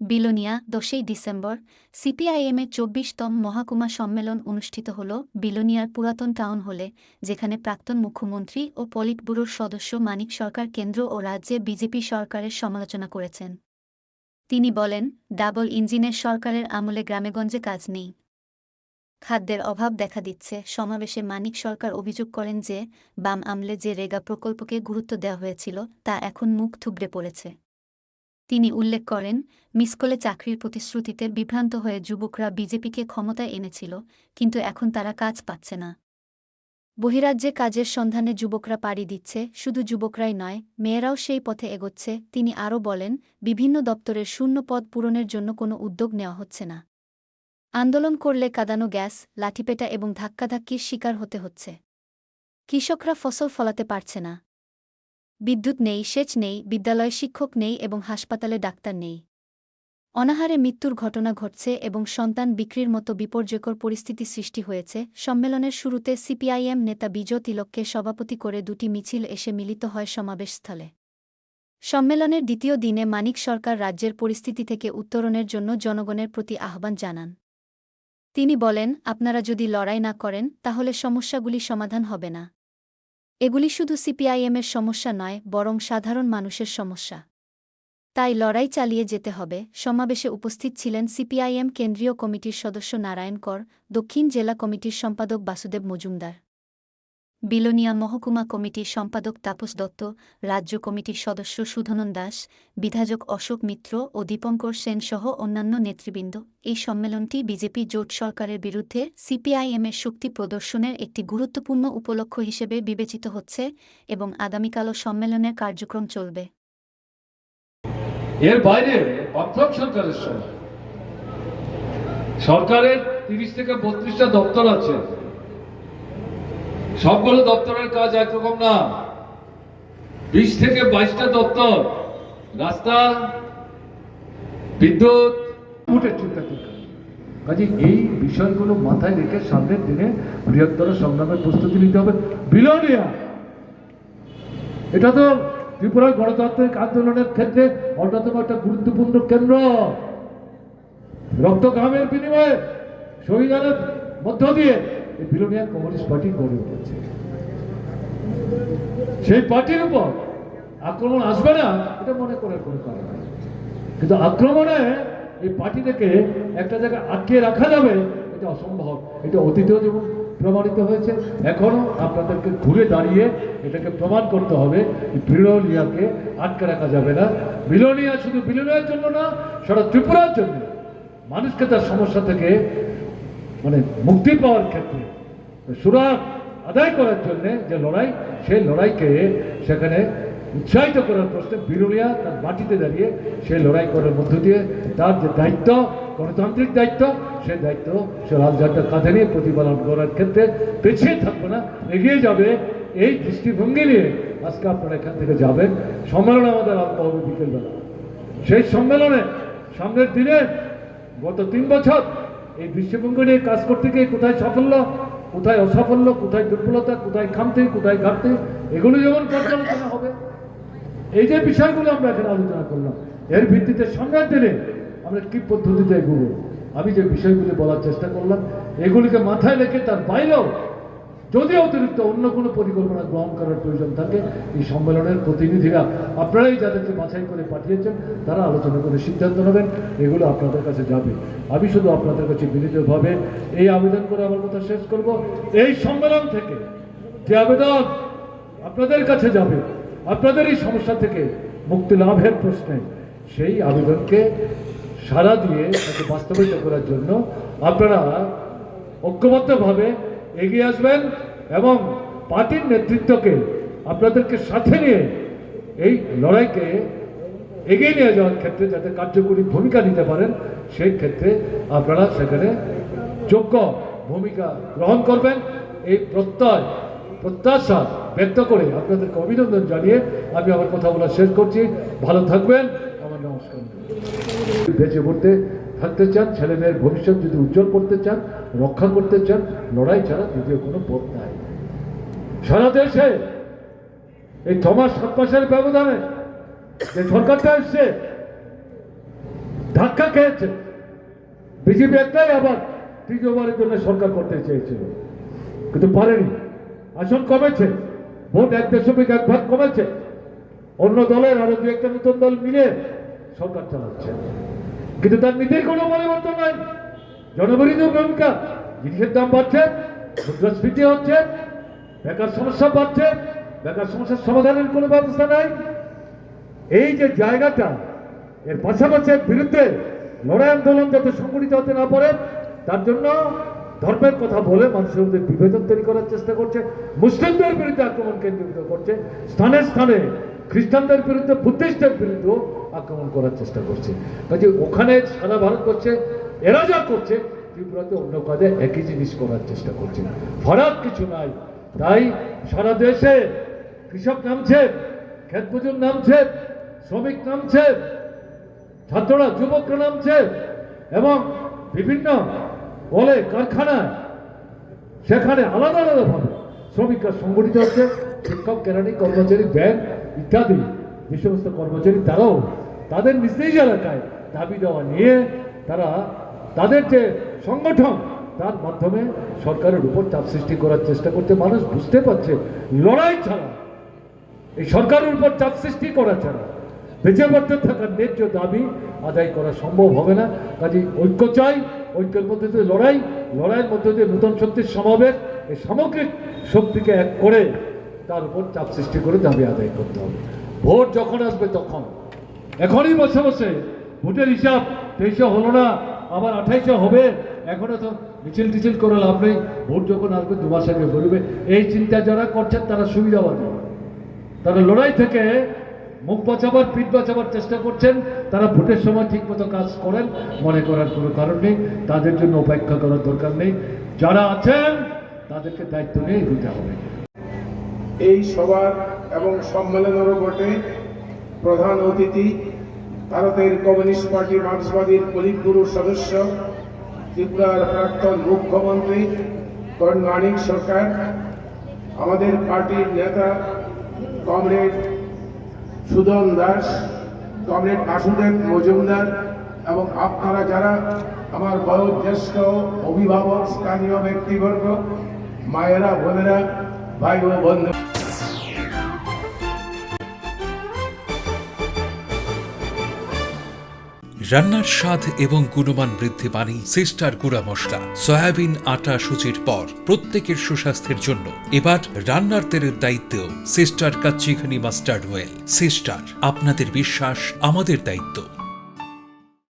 Belonia 10ই December সিপিআইএমের 24তম মহাকুমা সম্মেলন অনুষ্ঠিত হল বিলোনিয়ার পুরাতন টাউন হলে, যেখানে প্রাক্তন মুখ্যমন্ত্রী ও পলিট ব্যুরোর সদস্য মানিক সরকার কেন্দ্র ও রাজ্যে বিজেপি সরকারের সমালোচনা করেছেন। তিনি বলেন, ডাবল ইঞ্জিনের সরকারের আমলে গ্রামেগঞ্জে কাজ নেই, খাদ্যের অভাব দেখা দিচ্ছে। সমাবেশে মানিক সরকার অভিযোগ করেন যে বাম আমলে যে রেগা প্রকল্পকে গুরুত্ব দেওয়া হয়েছিল তা এখন মুখ থুবড়ে পড়েছে। তিনি উল্লেখ করেন, মিসকলে চাকরির প্রতিশ্রুতিতে বিভ্রান্ত হয়ে যুবকরা বিজেপিকে ক্ষমতায় এনেছিল, কিন্তু এখন তারা কাজ পাচ্ছে না। বহিরাজ্যে কাজের সন্ধানে যুবকরা পাড়ি দিচ্ছে, শুধু যুবকরাই নয়, মেয়েরাও সেই পথে এগোচ্ছে। তিনি আরও বলেন, বিভিন্ন দপ্তরের শূন্য পদ পূরণের জন্য কোনো উদ্যোগ নেওয়া হচ্ছে না। আন্দোলন করলে কাঁদানো গ্যাস, লাঠিপেটা এবং ধাক্কাধাক্কির শিকার হতে হচ্ছে। কৃষকরা ফসল ফলাতে পারছে না। বিদ্যুৎ নেই, সেচ নেই, বিদ্যালয়ে শিক্ষক নেই এবং হাসপাতালে ডাক্তার নেই। অনাহারে মৃত্যুর ঘটনা ঘটছে এবং সন্তান বিক্রির মতো বিপর্যয়কর পরিস্থিতি সৃষ্টি হয়েছে। সম্মেলনের শুরুতে সিপিআইএম নেতা বিজয় তিলককে সভাপতি করে দুটি মিছিল এসে মিলিত হয় সমাবেশস্থলে। সম্মেলনের দ্বিতীয় দিনে মানিক সরকার রাজ্যের পরিস্থিতি থেকে উত্তরণের জন্য জনগণের প্রতি আহ্বান জানান। তিনি বলেন, আপনারা যদি লড়াই না করেন তাহলে সমস্যাগুলি সমাধান হবে না। এগুলি শুধু সিপিআইএমের সমস্যা নয়, বরং সাধারণ মানুষের সমস্যা। তাই লড়াই চালিয়ে যেতে হবে। সমাবেশে উপস্থিত ছিলেন সিপিআইএম কেন্দ্রীয় কমিটির সদস্য নারায়ণ কর, দক্ষিণ জেলা কমিটির সম্পাদক বাসুদেব মজুমদার, বিলোনিয়া মহকুমা কমিটির সম্পাদক তাপস দত্ত, রাজ্য কমিটির সদস্য সুধনন দাস, বিধায়ক অশোক মিত্র ও দীপঙ্কর সেন সহ অন্যান্য নেতৃবৃন্দ। এই সম্মেলনটি বিজেপি জোট সরকারের বিরুদ্ধে সিপিআইএমের শক্তি প্রদর্শনের একটি গুরুত্বপূর্ণ উপলক্ষ হিসেবে বিবেচিত হচ্ছে এবং আগামীকালও সম্মেলনের কার্যক্রম চলবে। এর বাইরে বামফ্রন্ট সরকারের সময় সরকারের 30 থেকে 32টা দপ্তর আছে। সবগুলো দপ্তরের কাজ একরকম না। 20 থেকে 22টা দপ্তর, রাস্তা, বিদ্যুৎ, ভোটের চিন্তা করতে হবে। কাজে এই বিষয়গুলো মাথায় রেখে সামনের দিনে বৃহত্তর সংগ্রামের প্রস্তুতি নিতে হবে। বিলোনিয়া এটা তো ত্রিপুরার গণতান্ত্রিক আন্দোলনের ক্ষেত্রে অন্যতম একটা গুরুত্বপূর্ণ কেন্দ্র। রক্তঘামের বিনিময়ে শহীদের মধ্য দিয়ে এই বিলোনিয়া কমিউনিস্ট পার্টি গড়ে উঠেছে। সেই পার্টির উপর আক্রমণ আসবে না এটা মনে করার কোনো কারণ নেই, কিন্তু আক্রমণে এই পার্টিটাকে একটা জায়গায় আটকে রাখা যাবে এটা অসম্ভব। এটা অতীতেও যেমন প্রমাণিত হয়েছে, এখনো আপনাদেরকে ঘুরে দাঁড়িয়ে এটাকে প্রমাণ করতে হবে বিলোনিয়াকে আটকে রাখা যাবে না। বিলোনিয়া শুধু বিলোনিয়ার জন্য না, সারা ত্রিপুরার জন্য মানুষকে তার সমস্যা থেকে মুক্তি পাওয়ার ক্ষেত্রে সুরাগ আদায় করার জন্য যে লড়াই, সেই লড়াইকে সেখানে উৎসাহিত করার প্রশ্নে বিলোনিয়া তার মাটিতে দাঁড়িয়ে সেই লড়াই করার মধ্য দিয়ে তার যে দায়িত্ব, গণতান্ত্রিক দায়িত্ব, সেই দায়িত্ব সে লাল ঝান্ডা কাঁধে নিয়ে প্রতিপালন করার ক্ষেত্রে পিছিয়ে থাকবে না, এগিয়ে যাবে। এই দৃষ্টিভঙ্গি নিয়ে আজকে আপনারা এখান থেকে যাবেন। সম্মেলন আমাদের আরম্ভ হবে বিকেলবেলা। সেই সম্মেলনে সামনের দিনে গত 3 বছর এই দৃষ্টিভঙ্গি নিয়ে কাজ করতে গিয়ে কোথায় সাফল্য, কোথায় অসাফল্য, কোথায় দুর্বলতা, কোথায় খামতি, কোথায় ঘাটতি, এগুলো যেমন পর্যালোচনা হবে। এই যে বিষয়গুলো আমরা এখানে আলোচনা করলাম, এর ভিত্তিতে সামনের দিনে আমরা কি পদ্ধতিতে এগোবো, আমি যে বিষয়গুলি বলার চেষ্টা করলাম, এগুলিকে মাথায় রেখে তার বাইরেও যদি অতিরিক্ত অন্য কোনো পরিকল্পনা গ্রহণ করার প্রয়োজন থাকে, এই সম্মেলনের প্রতিনিধিরা আপনারাই যাদেরকে বাছাই করে পাঠিয়েছেন তারা আলোচনা করে সিদ্ধান্ত নেবেন, এগুলো আপনাদের কাছে যাবে। আমি শুধু আপনাদের কাছে বিনীতভাবে এই আবেদন করে আমার কথা শেষ করব, এই সম্মেলন থেকে যে আবেদন আপনাদের কাছে যাবে আপনাদের এই সমস্যা থেকে মুক্তি লাভের প্রশ্নে, সেই আবেদনকে সাড়া দিয়ে তাকে বাস্তবায়িত করার জন্য আপনারা ঐক্যবদ্ধভাবে এগিয়ে আসবেন এবং পার্টির নেতৃত্বকে আপনাদেরকে সাথে নিয়ে এই লড়াইকে এগিয়ে নিয়ে যাওয়ার ক্ষেত্রে যাতে কার্যকরী ভূমিকা নিতে পারেন, সেই ক্ষেত্রে আপনারা সেখানে যোগ্য ভূমিকা গ্রহণ করবেন। এই প্রত্যাশা ব্যক্ত করে আপনাদেরকে অভিনন্দন জানিয়ে আমি আমার কথা বলা শেষ করছি। ভালো থাকবেন, আমার নমস্কার। বেঁচে পড়তে থাকতে চান, ছেলে মেয়ের ভবিষ্যৎ যদি উজ্জ্বল করতে চান, রক্ষা করতে চান, লড়াই ছাড়া দ্বিতীয় কোনো পথ নাই। সারা দেশে এই 6 মাস 7 মাসের ব্যবধানে যে সরকারটা এসছে ধাক্কা খেয়েছে। বিজেপি একটাই আবার তৃতীয়বারের জন্য সরকার করতে চেয়েছিল, কিন্তু পারেনি। আসন কমেছে, ভোট 1.1 কমেছে। অন্য দলের আরো দু একটা নতুন দল মিলে সরকার চালাচ্ছে, কিন্তু তার নীতির কোনো পরিবর্তন নাই। জনবিরোধী ভূমিকা, জিনিসের দাম বাড়ছে, মুদ্রাস্ফীতি হচ্ছে, বেকার সমস্যা বাড়ছে, বেকার সমস্যার সমাধানের কোনো ব্যবস্থা নাই। এই যে জায়গাটা, এর পাশাপাশি এর বিরুদ্ধে লড়াই আন্দোলন যাতে সংগঠিত হতে না পারে, তার জন্য ধর্মের কথা বলে মানুষের মধ্যে বিভেদন তৈরি করার চেষ্টা করছে, মুসলিমদের বিরুদ্ধে আক্রমণ কেন্দ্রীভূত করছে, স্থানে স্থানে খ্রিস্টানদের বিরুদ্ধে, বুদ্ধিস্টদের বিরুদ্ধেও আক্রমণ করার চেষ্টা করছে। কাজে ওখানে সারা ভারতবর্ষে এরা যা করছে, ত্রিপুরাতে অন্য কাজে একই জিনিস করার চেষ্টা করছে, ফারাক কিছু নাই। তাই সারা দেশে কৃষক নামছে, ক্ষেত মজুর নামছে, শ্রমিক নামছে, ছাত্ররা যুবকরা নামছে, এবং বিভিন্ন কলে কারখানায় সেখানে আলাদা আলাদাভাবে শ্রমিকরা সংগঠিত হচ্ছে। শিক্ষক, কেরানি, কর্মচারী, ব্যাংক ইত্যাদি যে সমস্ত কর্মচারী, তারাও তাদের নিজ নিজ এলাকায় দাবি দেওয়া নিয়ে তারা তাদের যে সংগঠন, তার মাধ্যমে সরকারের উপর চাপ সৃষ্টি করার চেষ্টা করছে। মানুষ বুঝতে পারছে লড়াই ছাড়া, এই সরকারের উপর চাপ সৃষ্টি করা ছাড়া বেঁচে বাঁচতে থাকার ন্যায্য দাবি আদায় করা সম্ভব হবে না। কাজে ঐক্য চাই, ঐক্যের মধ্যে দিয়ে লড়াই, লড়াইয়ের মধ্যে দিয়ে নূতন শক্তির সমাবেশ, এই সামগ্রিক শক্তিকে এক করে তার উপর চাপ সৃষ্টি করে দাবি আদায় করতে হবে। ভোট যখন আসবে তখন, এখনই বসে বসে ভোটের হিসাব 23 হলো না, আবার 28 হবে, এখনো তো মিছিল টিছিল করে লাভ নেই। ভোট যখন আসবে 2 মাস আগে বেরোবে। এই চিন্তা যারা করছেন তারা সুবিধাবাদী, তারা লড়াই থেকে মুখ বাঁচাবার, পিঠ বাঁচাবার চেষ্টা করছেন। তারা ভোটের সময় ঠিক মতো কাজ করেন মনে করার কোনো কারণ নেই, তাদের জন্য অপেক্ষা করার দরকার নেই। যারা আছেন তাদেরকে দায়িত্ব নিয়ে এগোতে হবে। এই সভার এবং সম্মেলনেরও বটে প্রধান অতিথি ভারতের কমিউনিস্ট পার্টি মার্ক্সবাদীর পলিট ব্যুরোর সদস্য, ত্রিপুরার প্রাক্তন মুখ্যমন্ত্রী কর্ণ মানিক সরকার, আমাদের পার্টির নেতা কমরেড সুদন দাস, কমরেড বাসুদেব মজুমদার, এবং আপনারা যারা আমার বয়োজ্যেষ্ঠ অভিভাবক, স্থানীয় ব্যক্তিবর্গ, মায়েরা, বোনেরা, ভাই ও বন্ধু। রান্নার স্বাদ এবং গুণমান বৃদ্ধি পানি সিস্টার গুঁড়া মশলা, সয়াবিন আটা সুজির পর প্রত্যেকের সুস্বাস্থ্যের জন্য এবার রান্নার তেলের দায়িত্বেও sister kachi ghani mustard oil. Sister, আপনাদের বিশ্বাস আমাদের দায়িত্ব।